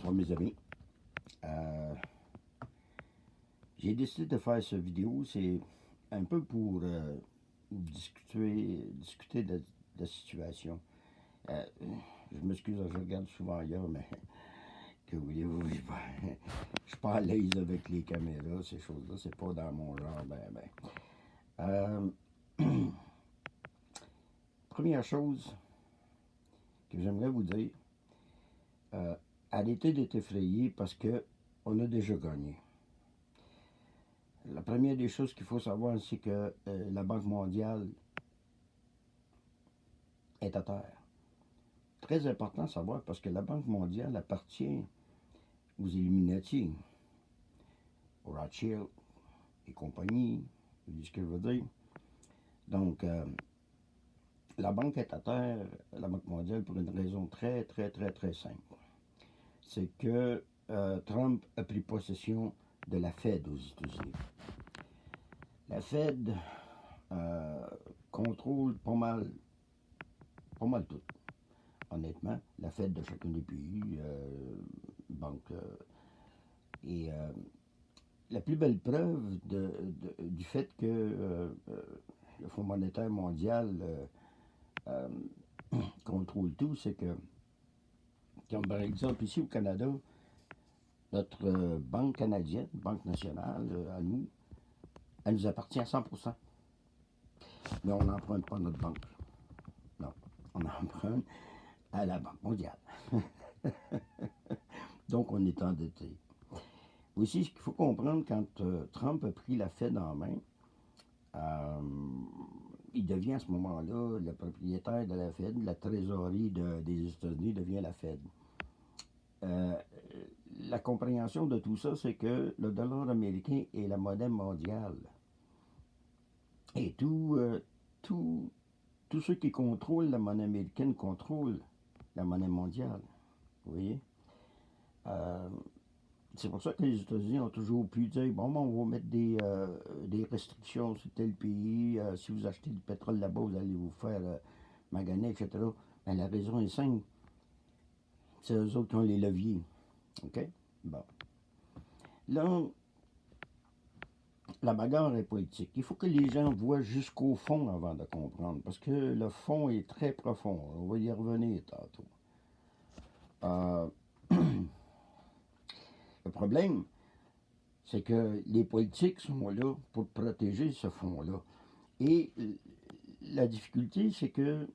Bonsoir mes amis. J'ai décidé de faire cette vidéo, c'est un peu pour discuter de la situation. Je m'excuse, je regarde souvent ailleurs, mais que voulez-vous, je suis pas à l'aise avec les caméras, ces choses-là, c'est pas dans mon genre, Première chose que j'aimerais vous dire, arrêtez d'être effrayés parce que on a déjà gagné. La première des choses qu'il faut savoir, c'est que la Banque mondiale est à terre. Très important à savoir parce que la Banque mondiale appartient aux Illuminati, aux Rothschild et compagnie, vous voyez ce que je veux dire. Donc, la banque est à terre, la Banque mondiale, pour une raison très simple. C'est que Trump a pris possession de la Fed aux États-Unis. La Fed contrôle pas mal tout. Honnêtement, la Fed de chacun des pays, banque. La plus belle preuve du fait que le Fonds monétaire mondial contrôle tout, c'est que, comme par exemple ici au Canada, notre banque canadienne, Banque nationale, à nous, elle nous appartient à 100%. Mais on n'emprunte pas notre banque. Non, on emprunte à la Banque mondiale. Donc, on est endetté. Aussi, ce qu'il faut comprendre, quand Trump a pris la Fed en main, il devient à ce moment-là le propriétaire de la Fed, la trésorerie des États-Unis devient la Fed. La compréhension de tout ça, c'est que le dollar américain est la monnaie mondiale. Et tous ceux qui contrôlent la monnaie américaine contrôlent la monnaie mondiale. Vous voyez? C'est pour ça que les États-Unis ont toujours pu dire, bon, on va mettre des restrictions sur tel pays. Si vous achetez du pétrole là-bas, vous allez vous faire maganer, etc. Mais la raison est simple. C'est eux autres qui ont les leviers. OK? Bon. Là, la bagarre est politique. Il faut que les gens voient jusqu'au fond avant de comprendre, parce que le fond est très profond. On va y revenir tantôt. Le problème, c'est que les politiques sont là pour protéger ce fond-là. Et la difficulté, c'est que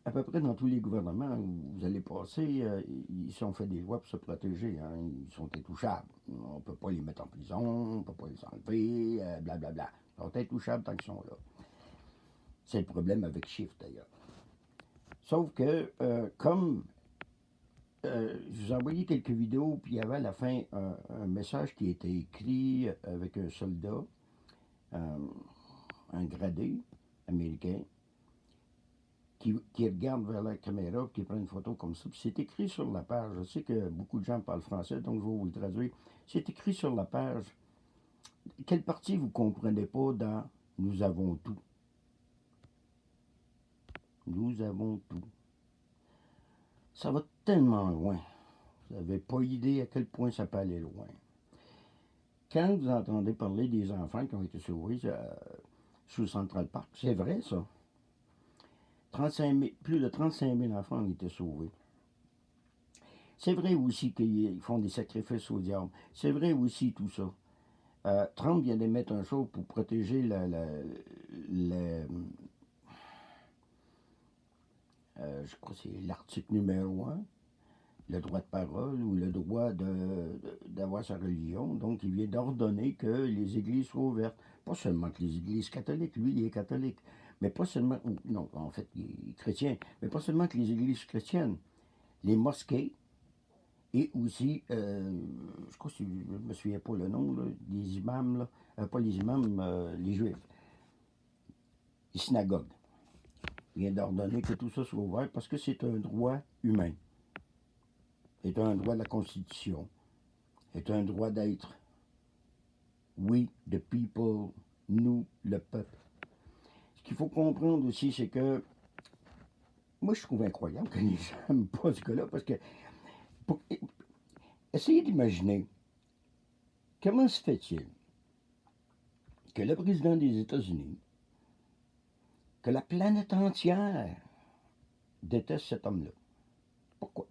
à peu près dans tous les gouvernements où vous allez passer, ils sont fait des lois pour se protéger. Hein. Ils sont intouchables. On ne peut pas les mettre en prison, on ne peut pas les enlever, blablabla. Ils sont intouchables tant qu'ils sont là. C'est le problème avec Shift, d'ailleurs. Sauf que, comme je vous ai envoyé quelques vidéos, puis il y avait à la fin un message qui était écrit avec un soldat, un gradé américain, qui regarde vers la caméra, qui prend une photo comme ça. Puis c'est écrit sur la page. Je sais que beaucoup de gens parlent français, donc je vais vous le traduire. C'est écrit sur la page. Quelle partie vous ne comprenez pas dans « Nous avons tout ». Nous avons tout. Ça va tellement loin. Vous n'avez pas idée à quel point ça peut aller loin. Quand vous entendez parler des enfants qui ont été sauvés sous Central Park, c'est vrai ça. Plus de 35 000 enfants ont été sauvés. C'est vrai aussi qu'ils font des sacrifices au diable. C'est vrai aussi tout ça. Trump vient de mettre un show pour protéger je crois que c'est l'article numéro 1, le droit de parole ou le droit d'avoir sa religion. Donc, il vient d'ordonner que les églises soient ouvertes. Pas seulement que les églises catholiques, lui, il est catholique. Mais pas seulement, non, en fait, il est chrétien. Mais pas seulement que les églises chrétiennes. Les mosquées, et aussi, je crois que je ne me souviens pas le nom, là, des imams, là, pas les imams, les juifs, les synagogues. Il vient d'ordonner que tout ça soit ouvert parce que c'est un droit humain. C'est un droit de la Constitution. C'est un droit d'être. We, the people, nous, le peuple. Ce qu'il faut comprendre aussi, c'est que moi, je trouve incroyable que les gens n'aiment pas ce gars-là parce que Essayez d'imaginer, comment se fait-il que le président des États-Unis, que la planète entière déteste cet homme-là? Pourquoi?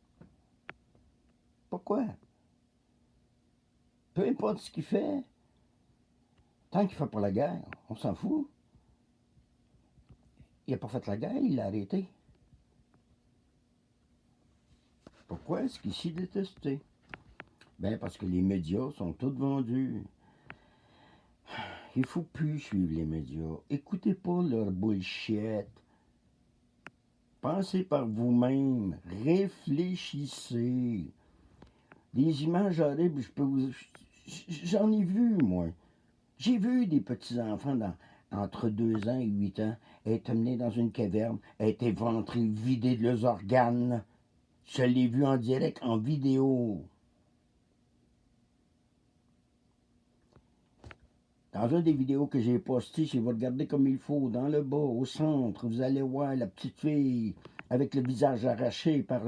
Pourquoi? Peu importe ce qu'il fait, tant qu'il ne fait pas la guerre, on s'en fout. Il n'a pas fait la guerre, il l'a arrêté. Pourquoi est-ce qu'il s'y détesté? Ben parce que les médias sont tous vendus. Il ne faut plus suivre les médias. Écoutez pas leur bullshit. Pensez par vous-même. Réfléchissez. Des images horribles, j'en ai vu, moi. J'ai vu des petits-enfants entre 2 ans et 8 ans être amenés dans une caverne, être éventrés, vidés de leurs organes. Je l'ai vu en direct, en vidéo. Dans une des vidéos que j'ai postées, si vous regardez comme il faut, dans le bas, au centre, vous allez voir la petite fille avec le visage arraché par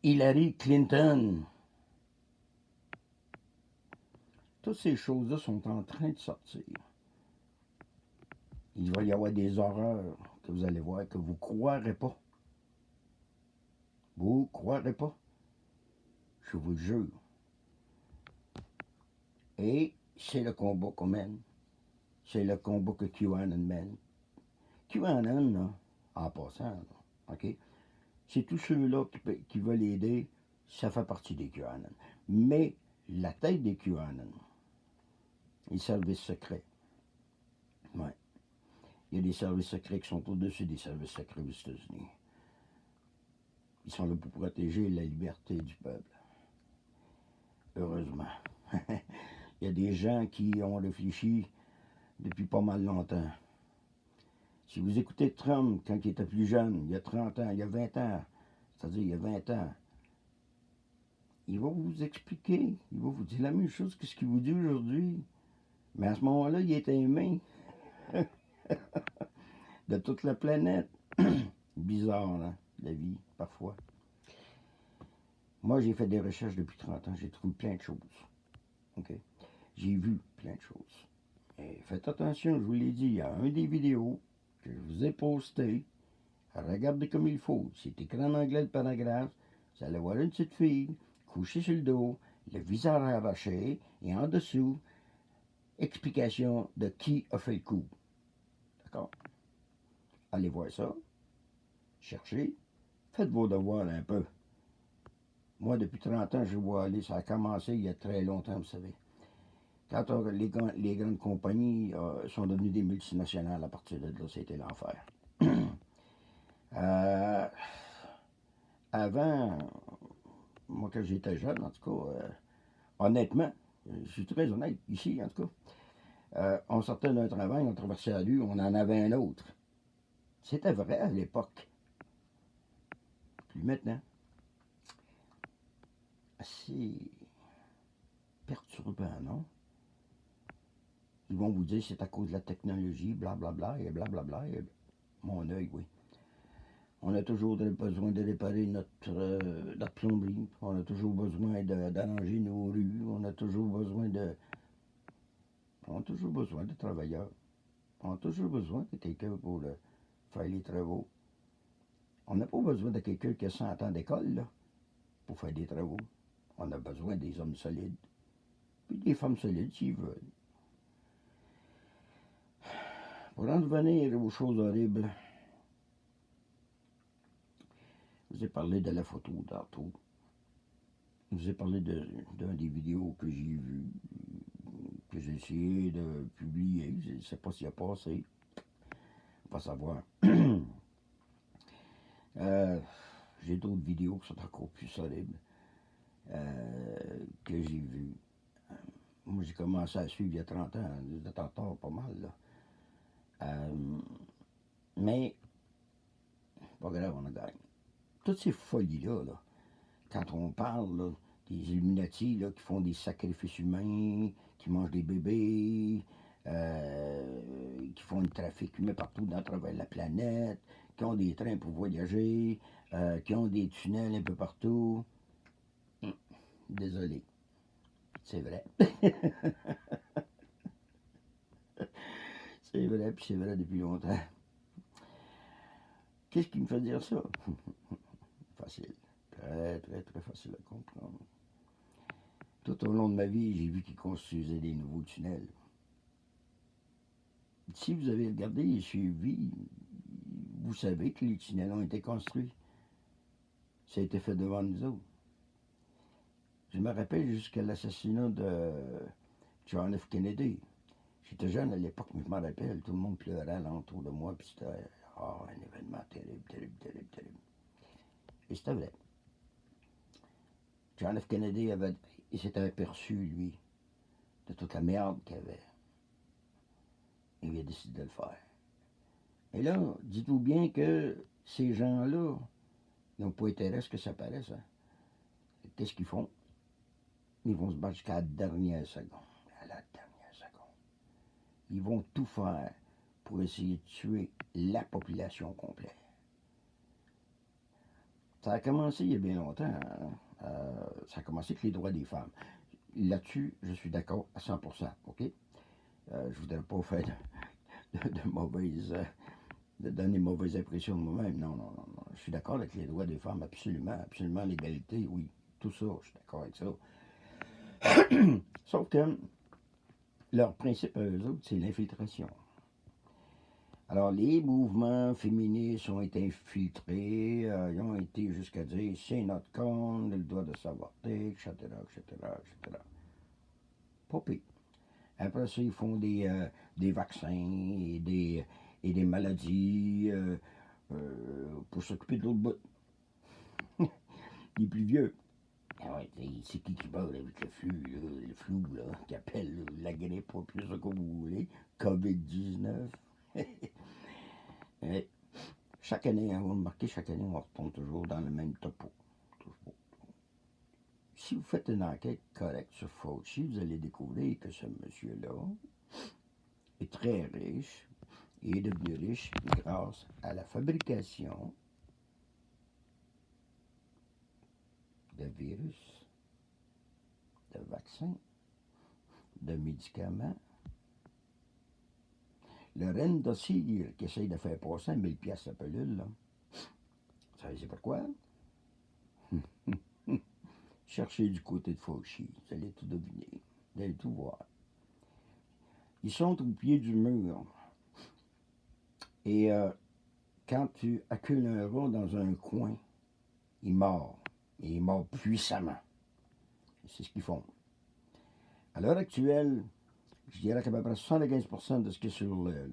Hillary Clinton. Toutes ces choses-là sont en train de sortir. Il va y avoir des horreurs que vous allez voir que vous ne croirez pas. Vous ne croirez pas. Je vous le jure. Et c'est le combat qu'on mène. C'est le combat que QAnon mène. QAnon, là, en passant, là, OK? C'est tous ceux-là qui veulent aider, ça fait partie des QAnon. Mais la tête des QAnon, les services secrets. Ouais. Il y a des services secrets qui sont au-dessus des services secrets aux États-Unis. Ils sont là pour protéger la liberté du peuple. Heureusement. Il y a des gens qui ont réfléchi depuis pas mal longtemps. Si vous écoutez Trump quand il était plus jeune, il y a 30 ans, il y a 20 ans, c'est-à-dire il y a 20 ans, il va vous expliquer, il va vous dire la même chose que ce qu'il vous dit aujourd'hui. Mais à ce moment-là, il était aimé de toute la planète. Bizarre, hein, la vie, parfois. Moi, j'ai fait des recherches depuis 30 ans, j'ai trouvé plein de choses. OK? J'ai vu plein de choses. Et faites attention, je vous l'ai dit, il y a un des vidéos que je vous ai posté. Regardez comme il faut. C'est écrit en anglais le paragraphe. Vous allez voir une petite fille couchée sur le dos, le visage arraché, et en dessous, explication de qui a fait le coup. D'accord? Allez voir ça. Cherchez. Faites vos devoirs un peu. Moi, depuis 30 ans, je vois aller. Ça a commencé il y a très longtemps, vous savez. Quand les grandes compagnies sont devenues des multinationales, à partir de là, c'était l'enfer. Avant, moi, quand j'étais jeune, en tout cas, honnêtement, je suis très honnête ici, en tout cas, on sortait d'un travail, on traversait la rue, on en avait un autre. C'était vrai à l'époque. Puis maintenant, assez perturbant, non? Ils vont vous dire c'est à cause de la technologie, blablabla, et blablabla, et mon œil, oui. On a toujours besoin de réparer notre plomberie, on a toujours besoin d'arranger nos rues, on a toujours besoin de travailleurs, on a toujours besoin de quelqu'un pour faire les travaux. On n'a pas besoin de quelqu'un qui a 100 ans d'école, là, pour faire des travaux. On a besoin des hommes solides, puis des femmes solides s'ils veulent. Pour en revenir aux choses horribles, je vous ai parlé de la photo tantôt. Je vous ai parlé d'un des vidéos que j'ai vu, que j'ai essayé de publier. Je ne sais pas s'il a passé. On va savoir. J'ai d'autres vidéos qui sont encore plus horribles que j'ai vues. Moi, j'ai commencé à suivre il y a 30 ans. Vous êtes en retard pas mal, là. Mais, pas grave, on a gagné. Toutes ces folies-là, là, quand on parle là, des Illuminati là, qui font des sacrifices humains, qui mangent des bébés, qui font le trafic humain partout à travers la planète, qui ont des trains pour voyager, qui ont des tunnels un peu partout. Désolé. C'est vrai. C'est vrai, puis c'est vrai depuis longtemps. Qu'est-ce qui me fait dire ça? Facile. Très, très, très facile à comprendre. Tout au long de ma vie, j'ai vu qu'ils construisaient des nouveaux tunnels. Si vous avez regardé et suivi, vous savez que les tunnels ont été construits. Ça a été fait devant nous autres. Je me rappelle jusqu'à l'assassinat de John F. Kennedy. J'étais jeune à l'époque, mais je m'en rappelle, tout le monde pleurait alentour de moi, puis c'était un événement terrible, terrible, terrible, terrible. Et c'était vrai. John F. Kennedy il s'était aperçu, lui, de toute la merde qu'il y avait. Et il a décidé de le faire. Et là, dites-vous bien que ces gens-là n'ont pas intérêt à ce que ça paraisse. Hein. Qu'est-ce qu'ils font? Ils vont se battre jusqu'à la dernière seconde. À la dernière seconde. Ils vont tout faire pour essayer de tuer la population complète. Ça a commencé il y a bien longtemps. Hein? Ça a commencé avec les droits des femmes. Là-dessus, je suis d'accord à 100%. OK? Je ne voudrais pas faire de mauvaises... de donner mauvaise impression de moi-même. Non, non, non, non. Je suis d'accord avec les droits des femmes, absolument. Absolument, l'égalité, oui. Tout ça, je suis d'accord avec ça. Sauf que leur principe à eux autres, c'est l'infiltration. Alors, les mouvements féministes ont été infiltrés, ils ont été jusqu'à dire c'est notre con, le droit de s'avorter, etc., etc., etc. Pas pire. Après ça, ils font des vaccins et des maladies pour s'occuper de l'autre bout. Les plus vieux. Ah ouais, c'est qui meurt avec le flou, là, qui appelle la grippe, ou plus ça que vous voulez, COVID-19. Et chaque année, hein, vous remarquez, chaque année, on retombe toujours dans le même topo. Toujours. Si vous faites une enquête correcte sur Fauci, vous allez découvrir que ce monsieur-là est très riche et est devenu riche grâce à la fabrication de virus, de vaccins, de médicaments. Le Remdesivir qui essaye de faire passer à 1000 pièces la pilule, là. Vous savez c'est pourquoi? Cherchez du côté de Fauci, vous allez tout deviner, vous allez tout voir. Ils sont au pied du mur. Et quand tu accules un rat dans un coin, il mord. Et il mord puissamment. C'est ce qu'ils font. À l'heure actuelle, je dirais qu'à peu près 75% de ce qui est sur le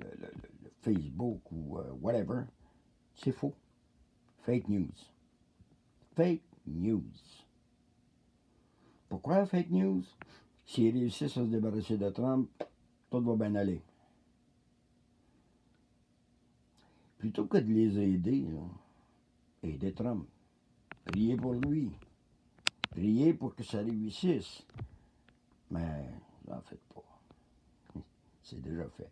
Facebook ou whatever, c'est faux. Fake news. Fake news. Pourquoi fake news? S'ils réussissent à se débarrasser de Trump, tout va bien aller. Plutôt que de les aider, là, aider Trump. Priez pour lui. Priez pour que ça réussisse. Mais n'en faites pas. C'est déjà fait.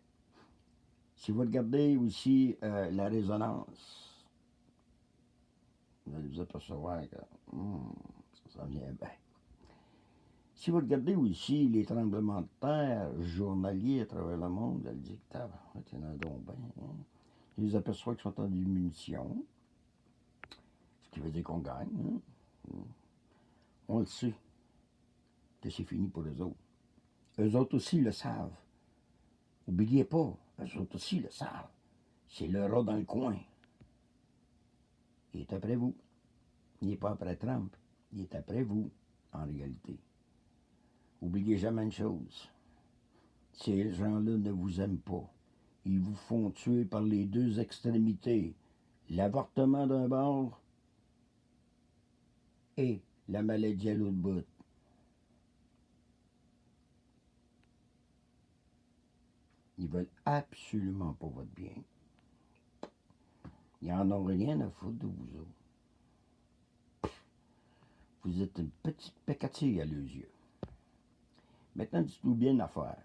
Si vous regardez aussi la résonance, vous allez vous apercevoir que ça vient bien. Si vous regardez aussi les tremblements de terre journaliers à travers le monde, vous allez dire que il y en a donc bien. Hein? Je les aperçois qu'ils sont en diminution, ce qui veut dire qu'on gagne. Hein? On le sait que c'est fini pour eux autres. Eux autres aussi le savent. N'oubliez pas, eux autres aussi le savent. C'est le rat dans le coin. Il est après vous. Il n'est pas après Trump. Il est après vous, en réalité. N'oubliez jamais une chose. Ces gens-là ne vous aiment pas. Ils vous font tuer par les deux extrémités. L'avortement d'un bord et la maladie à l'autre bout. Ils veulent absolument pas votre bien. Ils n'en ont rien à foutre de vous autres. Vous êtes une petite pécatille à leurs yeux. Maintenant, dites-vous bien une affaire.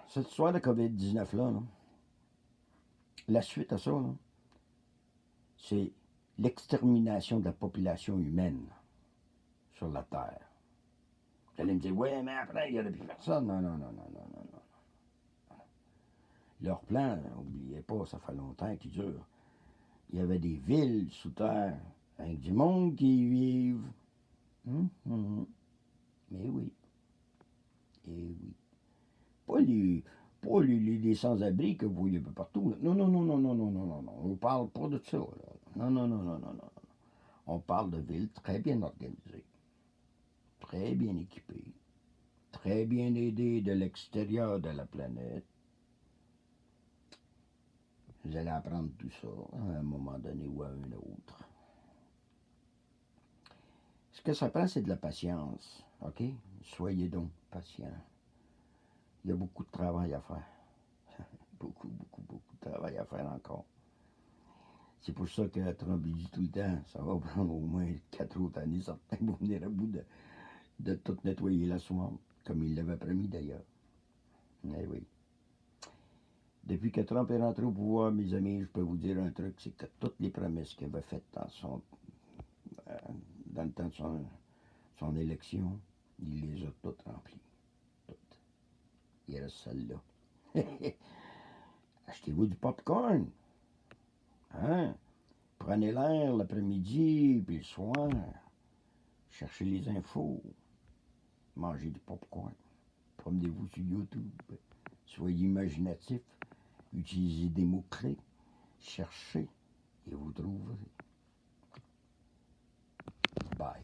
Cette histoire de COVID-19 là, la suite à ça, là, c'est l'extermination de la population humaine sur la Terre. Vous allez me dire, ouais, mais après, il n'y aurait plus personne. Non, non, non, non, non, non, non. Leur plan, n'oubliez pas, ça fait longtemps qu'il dure. Il y avait des villes sous terre, avec du monde qui y vivent. Mais oui. Et oui. Pas les sans-abri que vous voyez un peu partout. Non, non, non, non, non, non, non, non, non. On parle pas de ça. Là. Non, non, non, non, non, non. On parle de villes très bien organisées, très bien équipées, très bien aidées de l'extérieur de la planète. Vous allez apprendre tout ça à un moment donné ou à un autre. Ce que ça prend, c'est de la patience. OK? Soyez donc patients. Il y a beaucoup de travail à faire. Beaucoup, beaucoup, beaucoup de travail à faire encore. C'est pour ça que Trump dit tout le temps, ça va prendre au moins 4 autres années, certains vont venir à bout de tout nettoyer la swamp, comme il l'avait promis d'ailleurs. Mais oui. Depuis que Trump est rentré au pouvoir, mes amis, je peux vous dire un truc, c'est que toutes les promesses qu'il avait faites dans le temps de son élection, il les a toutes remplies. Toutes. Il reste celle-là. Achetez-vous du popcorn. Hein? Prenez l'air l'après-midi, puis le soir. Cherchez les infos. Mangez du popcorn. Promenez-vous sur YouTube. Soyez imaginatif. Utilisez des mots-clés. Cherchez et vous trouverez. Bye.